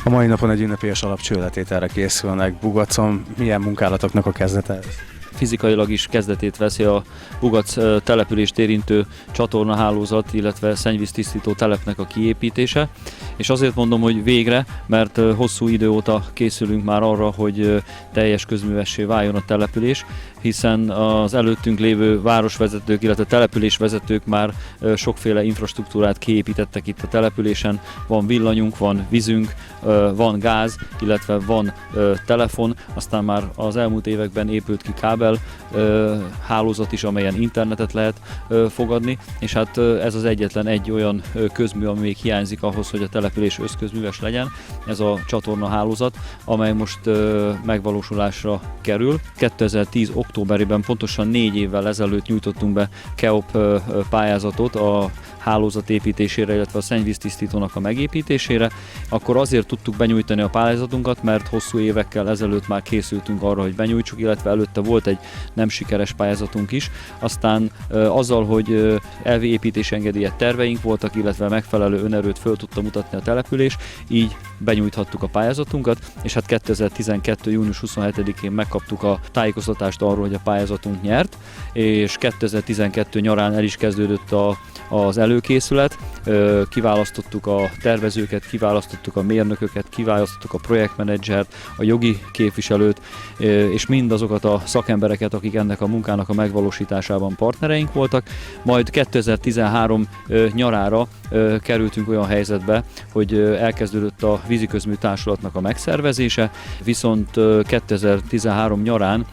A mai napon egy ünnepélyes alapcsőletételre készülnek. Bugacon milyen munkálatoknak a kezdete? Fizikailag is kezdetét veszi a Bugac települést érintő csatornahálózat, illetve szennyvíztisztító telepnek a kiépítése. És azért mondom, hogy végre, mert hosszú idő óta készülünk már arra, hogy teljes közművessé váljon a település, hiszen az előttünk lévő városvezetők, illetve településvezetők már sokféle infrastruktúrát kiépítettek itt a településen. Van villanyunk, van vízünk, van gáz, illetve van telefon, aztán már az elmúlt években épült ki kábel hálózat is, amelyen internetet lehet fogadni, és hát ez az egyetlen egy olyan közmű, ami még hiányzik ahhoz, hogy a település összközműves legyen, ez a csatornahálózat, amely most megvalósulásra kerül. 2010. októberében, pontosan 4 évvel ezelőtt nyújtottunk be KEOP pályázatot a hálózat építésére, illetve a szennyvíztisztítónak a megépítésére. Akkor azért tudtuk benyújtani a pályázatunkat, mert hosszú évekkel ezelőtt már készültünk arra, hogy benyújtsuk, illetve előtte volt egy nem sikeres pályázatunk is. Aztán azzal, hogy elvi építési engedélyet terveink voltak, illetve megfelelő önerőt föl tudta mutatni a település, így benyújthattuk a pályázatunkat, és hát 2012. június 27-én megkaptuk a tájékoztatást arról, hogy a pályázatunk nyert, és 2012 nyarán el is kezdődött az előkészület, kiválasztottuk a tervezőket, kiválasztottuk a mérnököket, kiválasztottuk a projektmenedzsert, a jogi képviselőt, és mindazokat a szakembereket, akik ennek a munkának a megvalósításában partnereink voltak. Majd 2013 nyarára kerültünk olyan helyzetbe, hogy elkezdődött a víziközmű társulatnak a megszervezése, viszont 2013 nyarán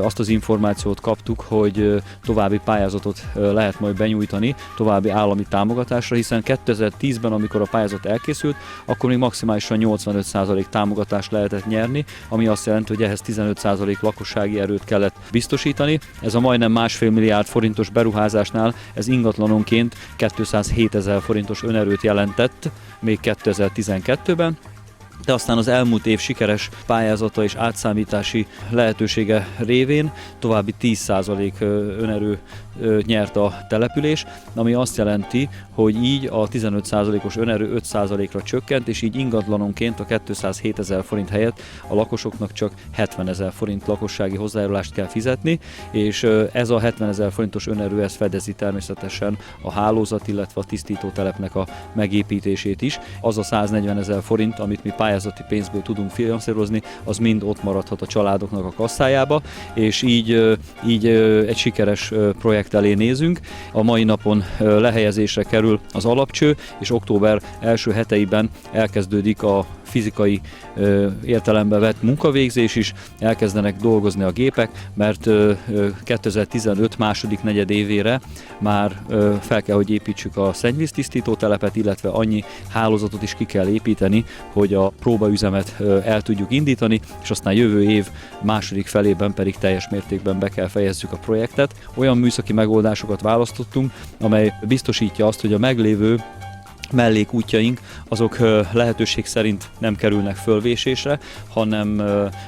azt az információt kaptuk, hogy további pályázatot lehet majd benyújtani, további állami támogatásra, hiszen 2010-ben, amikor a pályázat elkészült, akkor még maximálisan 85% támogatást lehetett nyerni, ami azt jelenti, hogy ehhez 15% lakossági erőt kellett biztosítani. Ez a majdnem 1,5 milliárd forintos beruházásnál ez ingatlanonként 207 000 forintos önerőt jelentett még 2012-ben. De aztán az elmúlt év sikeres pályázata és átszámítási lehetősége révén további 10% önerő nyert a település, ami azt jelenti, hogy így a 15%-os önerő 5%-ra csökkent, és így ingatlanonként a 207 000 forint helyett a lakosoknak csak 70 000 forint lakossági hozzájárulást kell fizetni, és ez a 70 000 forintos önerő ez fedezi természetesen a hálózat, illetve a tisztítótelepnek a megépítését is. Az a 140 000 forint, amit mi pályázati pénzből tudunk finanszírozni, az mind ott maradhat a családoknak a kasszájába, és így egy sikeres projekt elé nézünk. A mai napon lehelyezésre kerül az alapcső, és október első heteiben elkezdődik a fizikai értelembe vett munkavégzés is, elkezdenek dolgozni a gépek, mert 2015 második negyedévére már fel kell, hogy építsük a szennyvíztisztító telepet, illetve annyi hálózatot is ki kell építeni, hogy a próbaüzemet el tudjuk indítani, és aztán jövő év második felében pedig teljes mértékben be kell fejezzük a projektet. Olyan műszaki megoldásokat választottunk, amely biztosítja azt, hogy a meglévő mellékútjaink azok lehetőség szerint nem kerülnek fölvésésre, hanem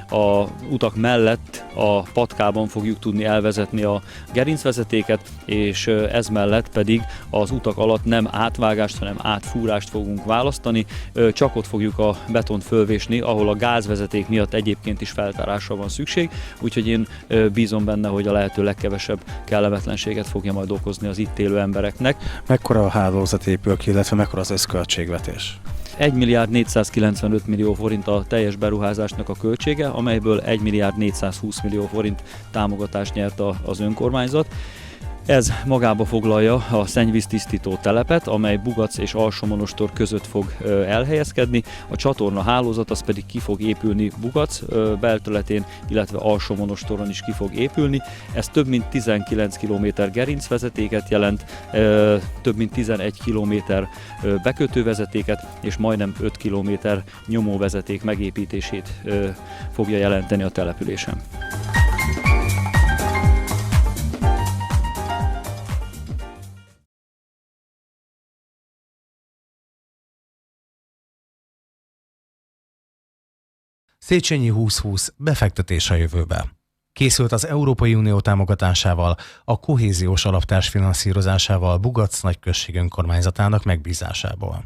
a utak mellett a patkában fogjuk tudni elvezetni a gerincvezetéket, és ez mellett pedig az utak alatt nem átvágást, hanem átfúrást fogunk választani, csak ott fogjuk a betont fölvésni, ahol a gázvezeték miatt egyébként is feltárásra van szükség, úgyhogy én bízom benne, hogy a lehető legkevesebb kellemetlenséget fogja majd okozni az itt élő embereknek. Mekkora a hálózat épül ki, illetve mekkora az összköltségvetés? 1 milliárd 495 millió forint a teljes beruházásnak a költsége, amelyből 1 milliárd 420 millió forint támogatást nyert az önkormányzat. Ez magába foglalja a szennyvíztisztító telepet, amely Bugac és Alsó-Monostor között fog elhelyezkedni. A csatorna hálózat az pedig ki fog épülni Bugac belterületén, illetve Alsó-Monostoron is ki fog épülni. Ez több mint 19 km gerincvezetéket jelent, több mint 11 km bekötővezetéket, és majdnem 5 km nyomóvezeték megépítését fogja jelenteni a településen. Széchenyi 2020 befektetés a jövőbe. Készült az Európai Unió támogatásával, a kohéziós alaptárs finanszírozásával Bugac nagyközség önkormányzatának megbízásából.